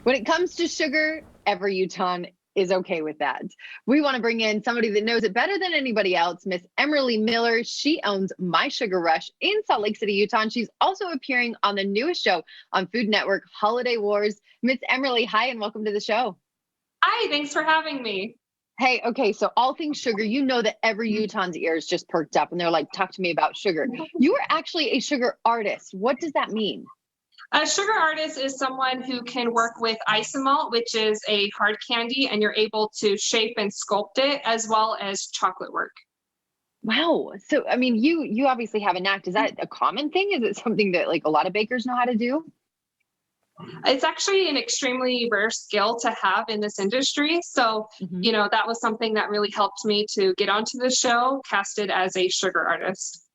When it comes to sugar, every Utahn is okay with that. We want to bring in somebody that knows it better than anybody else, Miss Emerly Miller. She owns My Sugar Rush in Salt Lake City, Utah. And she's also appearing on the newest show on Food Network, Holiday Wars. Miss Emerly, hi, and welcome to the show. Hi, thanks for having me. Hey, okay, so all things sugar, you know that every Utahn's ears just perked up and they're like, talk to me about sugar. You are actually a sugar artist. What does that mean? A sugar artist is someone who can work with isomalt, which is a hard candy, and you're able to shape and sculpt it, as well as chocolate work. Wow. So, I mean, you obviously have a knack. Is that a common thing? Is it something that like a lot of bakers know how to do? It's actually an extremely rare skill to have in this industry. So, that was something that really helped me to get onto the show, casted as a sugar artist.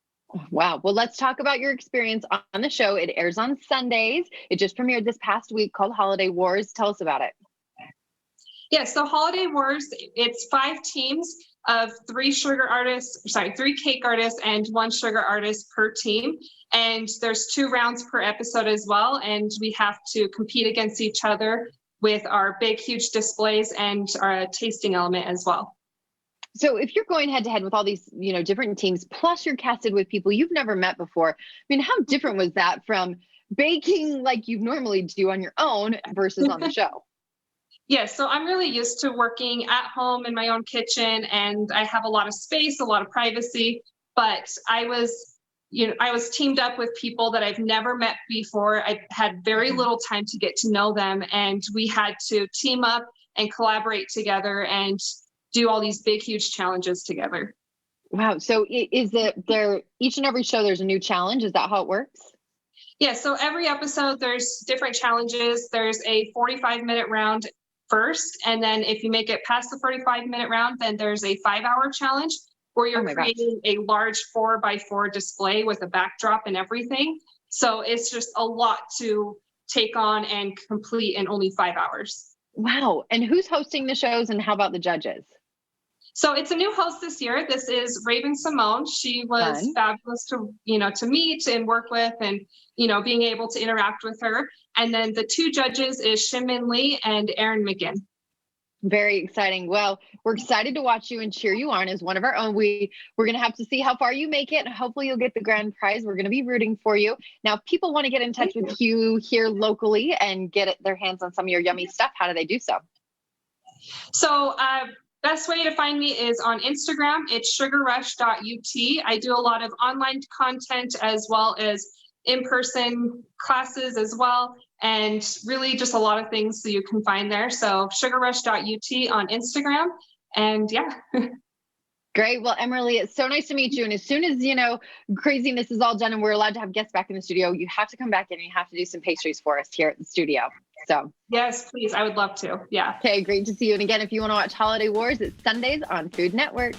Wow. Well, let's talk about your experience on the show. It airs on Sundays. It just premiered this past week called Holiday Wars. Tell us about it. Yeah, so Holiday Wars, it's 5 teams of 3 3 cake artists and 1 sugar artist per team. And there's 2 rounds per episode as well. And we have to compete against each other with our big, huge displays and our tasting element as well. So if you're going head to head with all these, different teams, plus you're casted with people you've never met before, I mean, how different was that from baking like you normally do on your own versus on the show? Yes, so I'm really used to working at home in my own kitchen, and I have a lot of space, a lot of privacy, but I was teamed up with people that I've never met before. I had very little time to get to know them, and we had to team up and collaborate together and do all these big, huge challenges together. Wow. So is it there each and every show there's a new challenge? Is that how it works? Yeah, so every episode there's different challenges. There's a 45-minute round first, and then if you make it past the 45-minute round, then there's a 5-hour challenge where you're creating a large 4x4 display with a backdrop and everything. So it's just a lot to take on and complete in only 5 hours. Wow. And who's hosting the shows, and how about the judges? So it's a new host this year. This is Raven Simone. She was fabulous to meet and work with, and being able to interact with her. And then the 2 judges is Shimmin Lee and Aaron McGinn. Very exciting. Well, we're excited to watch you and cheer you on as one of our own. We're going to have to see how far you make it. Hopefully you'll get the grand prize. We're going to be rooting for you. Now, if people want to get in touch with you here locally and get their hands on some of your yummy stuff, how do they do so? So, best way to find me is on Instagram. It's sugarrush.ut. I do a lot of online content as well as in-person classes as well, and really just a lot of things that you can find there. So sugarrush.ut on Instagram, and yeah. Great. Well, Emerly, it's so nice to meet you. And as soon as, craziness is all done and we're allowed to have guests back in the studio, you have to come back in and you have to do some pastries for us here at the studio. So yes, please. I would love to. Yeah. Okay. Great to see you. And again, if you want to watch Holiday Wars, it's Sundays on Food Network.